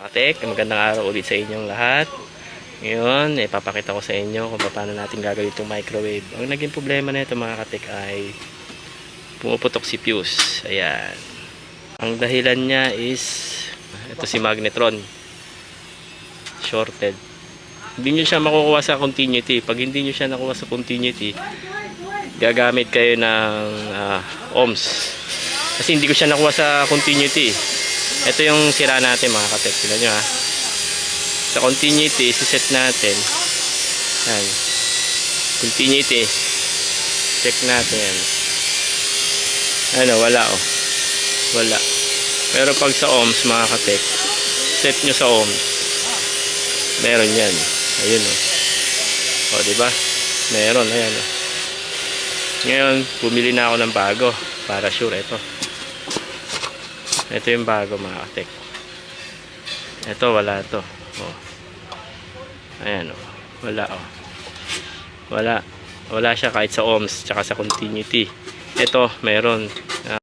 Katek, magandang araw ulit sa inyong lahat. Ngayon, ipapakita ko sa inyo kung paano natin gagawin itong microwave. Ang naging problema na ito mga katek ay pumuputok si fuse. Ayan. Ang dahilan niya is ito si magnetron. Shorted. Hindi nyo siya makukuha sa continuity. Pag hindi nyo siya nakuha sa continuity, gagamit kayo ng ohms. Kasi hindi ko siya nakuha sa continuity. Ito yung sira natin mga katek. Tignan nyo ha. Sa continuity, isi-set natin. Yan. Continuity. Check natin yan. Ano, wala oh. Wala. Pero pag sa ohms mga katek, set nyo sa ohms. Meron yan. Ayun oh. O, diba? Meron. Ayan oh. Ngayon, bumili na ako ng bago. Para sure, ito. Ito yung bago mga katek. Ito wala to. Oh. Ayan oh. Wala oh. Wala. Wala siya kahit sa ohms tsaka sa continuity. Ito meron.